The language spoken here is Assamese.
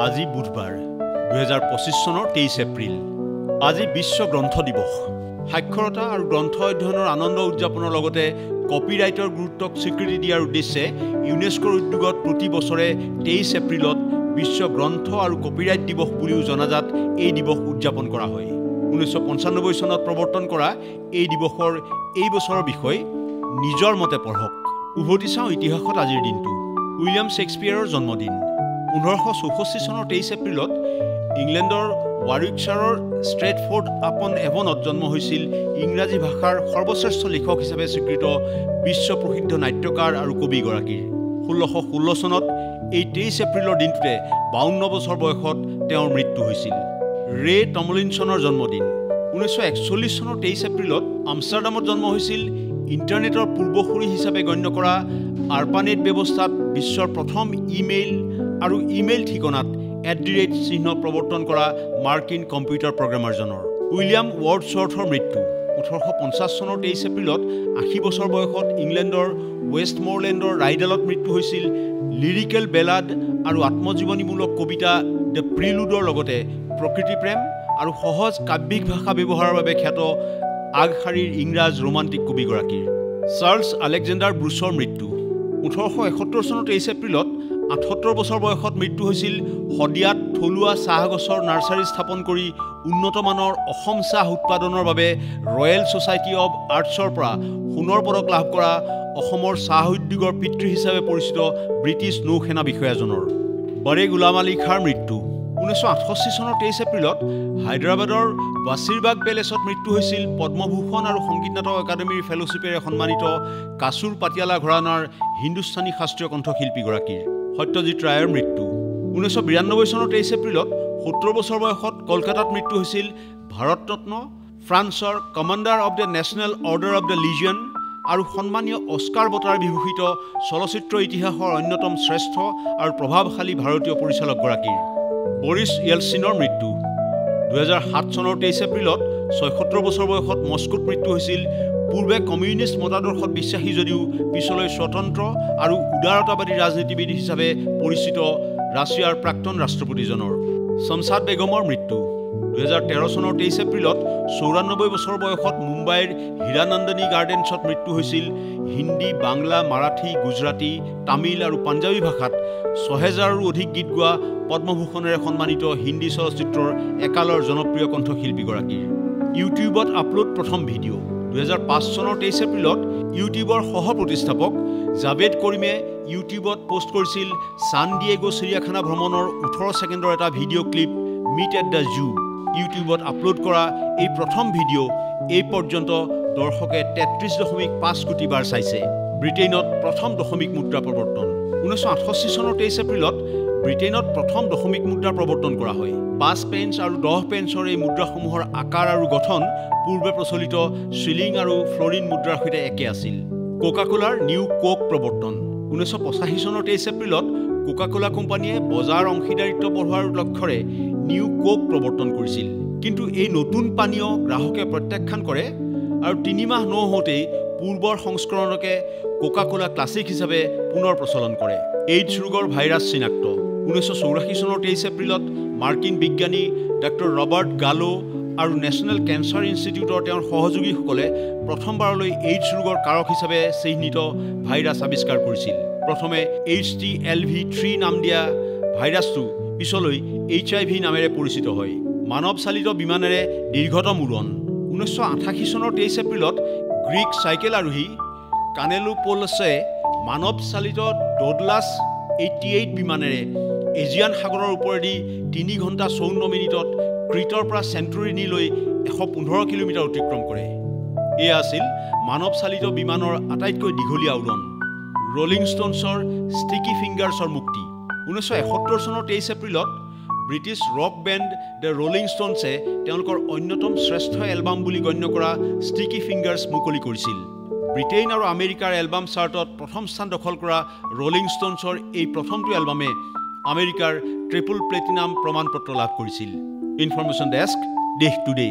আজি বুধবাৰ 2025 চনৰ 23 এপ্ৰিল আজি বিশ্ব গ্ৰন্থ দিৱস সাক্ষৰতা আৰু গ্ৰন্থ অধ্যয়নৰ আনন্দ উদযাপনৰ লগতে কপিৰাইটৰ গুৰুত্বক স্বীকৃতি দিয়াৰ উদ্দেশ্যে ইউনেস্কোৰ উদ্যোগত প্ৰতি বছৰে 23 এপ্ৰিলত বিশ্ব গ্ৰন্থ আৰু কপিৰাইট দিৱস বুলিও জনাজাত এই দিৱস উদযাপন কৰা হয় 1995 চনত প্ৰৱৰ্তন কৰা এই দিৱসৰ এই বছৰৰ বিষয় নিজৰ মতে পঢ়ক উভতি চাওঁ ইতিহাসত আজিৰ দিনটো উইলিয়াম শেক্সপিয়াৰৰ জন্মদিন 1964 চনৰ 23 এপ্ৰিলত ইংলেণ্ডৰ ৱাৰিকশ্বাৰৰ ষ্ট্ৰেটফৰ্ড আপন এভনত জন্ম হৈছিল ইংৰাজী ভাষাৰ সৰ্বশ্ৰেষ্ঠ লেখক হিচাপে স্বীকৃত বিশ্ব প্ৰসিদ্ধ নাট্যকাৰ আৰু কবিগৰাকীৰ 1616 চনত এই 23 এপ্ৰিলৰ দিনটোতে 52 বছৰ বয়সত তেওঁৰ মৃত্যু হৈছিল ৰে টমলিনছনৰ জন্মদিন 1941 চনৰ 23 এপ্ৰিলত আমষ্টাৰডামত জন্ম হৈছিল ইণ্টাৰনেটৰ পূৰ্বসূৰী হিচাপে গণ্য কৰা আৰ্পানেট ব্যৱস্থাত বিশ্বৰ প্ৰথম ইমেইল আৰু ইমেইল ঠিকনাত @ চিহ্ন প্ৰৱৰ্তন কৰা মাৰ্কিন কম্পিউটাৰ প্ৰগ্ৰামাৰজনৰ উইলিয়াম ৱৰ্ডছৱৰ্থৰ মৃত্যু 1850 চনৰ 23 এপ্ৰিলত 80 বছৰ বয়সত ইংলেণ্ডৰ ৱেষ্টমৰলেণ্ডৰ ৰাইডেলত মৃত্যু হৈছিল লিৰিকেল বেলাড আৰু আত্মজীৱনীমূলক কবিতা দ্য প্ৰিলুডৰ লগতে প্ৰকৃতি প্ৰেম আৰু সহজ কাব্যিক ভাষা ব্যৱহাৰৰ বাবে খ্যাত আগশাৰীৰ ইংৰাজ ৰোমান্টিক কবিগৰাকীৰ চাৰ্লছ আলেকজেণ্ডাৰ ব্ৰুছৰ মৃত্যু 1871 চনৰ 23 এপ্ৰিলত 78 বছৰ বয়সত মৃত্যু হৈছিল শদিয়াত থলুৱা চাহ গছৰ নাৰ্চাৰী স্থাপন কৰি উন্নত মানৰ অসম চাহ উৎপাদনৰ বাবে ৰয়েল ছ'চাইটি অৱ আৰ্টছৰ পৰা সোণৰ পদক লাভ কৰা অসমৰ চাহ উদ্যোগৰ পিতৃ হিচাপে পৰিচিত ব্ৰিটিছ নৌসেনা বিষয়াজনৰ বৰে গোলাম আলী খাৰ মৃত্যু 1968 চনৰ 23 এপ্ৰিলত হায়দৰাবাদৰ বাছিৰবাগ পেলেচত মৃত্যু হৈছিল পদ্মভূষণ আৰু সংগীত নাটক একাডেমীৰ ফেলোশ্বিপেৰে সন্মানিত কাছুৰ পাটিয়ালা ঘৰানাৰ হিন্দুস্তানী শাস্ত্ৰীয় কণ্ঠশিল্পীগৰাকীৰ সত্যজিৎ ৰায়ৰ মৃত্যু 1992 চনৰ 23 এপ্ৰিলত 70 বছৰ বয়সত কলকাতাত মৃত্যু হৈছিল ভাৰতৰত্ন ফ্ৰান্সৰ commander of the national order of the legion আৰু সন্মানীয় অস্কাৰ বঁটাৰ বিভূষিত চলচ্চিত্ৰ ইতিহাসৰ অন্যতম শ্ৰেষ্ঠ আৰু প্ৰভাৱশালী ভাৰতীয় পৰিচালকগৰাকীৰ বৰিছ য়েলচিনৰ মৃত্যু 2007 চনৰ 23 এপ্ৰিলত 76 বছৰ বয়সত মস্কোত মৃত্যু হৈছিল পূৰ্বে কমিউনিষ্ট মতাদৰ্শত বিশ্বাসী যদিও পিছলৈ স্বতন্ত্ৰ আৰু উদাৰতাবাদী ৰাজনীতিবিদ হিচাপে পৰিচিত ৰাছিয়াৰ প্ৰাক্তন ৰাষ্ট্ৰপতিজনৰ শমছাদ বেগমৰ মৃত্যু 2013 চনৰ 23 এপ্ৰিলত 94 বছৰ বয়সত মুম্বাইৰ হীৰানন্দনী গাৰ্ডেনছত মৃত্যু হৈছিল হিন্দী বাংলা মাৰাঠী গুজৰাটী তামিল আৰু পাঞ্জাবী ভাষাত 6000ৰো অধিক গীত গোৱা পদ্মভূষণেৰে সন্মানিত হিন্দী চলচ্চিত্ৰৰ একালৰ জনপ্ৰিয় কণ্ঠশিল্পীগৰাকীৰ ইউটিউবত আপলোড প্ৰথম ভিডিঅ' 2005 চনৰ 23 এপ্ৰিলত ইউটিউবৰ সহ প্ৰতিষ্ঠাপক জাভেদ কৰিমে ইউটিউবত পোষ্ট কৰিছিল ছান ডিয়েগো চিৰিয়াখানা ভ্ৰমণৰ 18 ছেকেণ্ডৰ এটা video' clip meet at the zoo ইউটিউবত আপলোড কৰা এই প্ৰথম ভিডিঅ' এই পৰ্যন্ত দৰ্শকে 33.5 কোটি বাৰ চাইছে ব্ৰিটেইনত প্ৰথম দশমিক মুদ্ৰা প্ৰৱৰ্তন 1968 চনৰ 23 এপ্ৰিলত ব্ৰিটেইনত প্ৰথম দশমিক মুদ্ৰা প্ৰৱৰ্তন কৰা হয় 5 পেন্স আৰু 10 পেন্সৰ এই মুদ্ৰাসমূহৰ আকাৰ আৰু গঠন পূৰ্বে প্ৰচলিত শিলিং আৰু ফ্লৰিন মুদ্ৰাৰ সৈতে একে আছিল কোকা-কোলাৰ নিউ কোক প্ৰৱৰ্তন 1985 চনৰ 23 এপ্ৰিলত কোকা-কোলা কোম্পানীয়ে বজাৰ অংশীদাৰিত্ব বঢ়োৱাৰ লক্ষ্যৰে নিউ কোক প্ৰৱৰ্তন কৰিছিল কিন্তু এই নতুন পানীয় গ্ৰাহকে প্ৰত্যাখ্যান কৰে আৰু 3 মাহ নহওঁতেই পূৰ্বৰ সংস্কৰণকে কোকা-কোলা ক্লাছিক হিচাপে পুনৰ প্ৰচলন কৰে এইডছ ৰোগৰ ভাইৰাছ চিনাক্ত 1984 চনৰ 23 এপ্ৰিলত মাৰ্কিন বিজ্ঞানী ডক্টৰ ৰবাৰ্ট গালো আৰু নেশ্যনেল কেঞ্চাৰ ইনষ্টিটিউটৰ তেওঁৰ সহযোগীসকলে প্ৰথমবাৰলৈ এইডছ ৰোগৰ কাৰক হিচাপে চিহ্নিত ভাইৰাছ আৱিষ্কাৰ কৰিছিল প্ৰথমে HTLV3 নাম দিয়া ভাইৰাছটো পিছলৈ HIV নামেৰে পৰিচিত হয় মানৱ চালিত বিমানেৰে দীৰ্ঘতম উৰণ 1988 চনৰ 23 এপ্ৰিলত গ্ৰীক চাইকেল আৰোহী কানেলোপোলছে মানৱ চালিত ডডলাছ 88 বিমানেৰে এজিয়ান সাগৰৰ ওপৰেদি 3 ঘণ্টা 54 মিনিটত ক্ৰিটৰ পৰা চেণ্টুৰিনিলৈ 115 কিলোমিটাৰ অতিক্ৰম কৰে এয়া আছিল মানৱ চালিত বিমানৰ আটাইতকৈ দীঘলীয়া উৰণ ৰলিং ষ্টনছৰ ষ্টিকি ফিংগাৰ্ছৰ মুক্তি 1971 চনৰ 23 এপ্ৰিলত British rock band the Rolling ষ্টনছে তেওঁলোকৰ অন্যতম শ্ৰেষ্ঠ এলবাম বুলি গণ্য কৰা ষ্টিকি ফিংগাৰ্ছ মুকলি কৰিছিল ব্ৰিটেইন আৰু আমেৰিকাৰ এলবাম চাৰ্টত প্ৰথম স্থান দখল কৰা ৰলিং ষ্টনছৰ এই প্ৰথমটো এলবামে আমেৰিকাৰ ট্ৰিপল প্লেটিনাম প্ৰমাণপত্ৰ লাভ কৰিছিল ইনফৰমেশ্যন ডেস্ক দেশ টুডে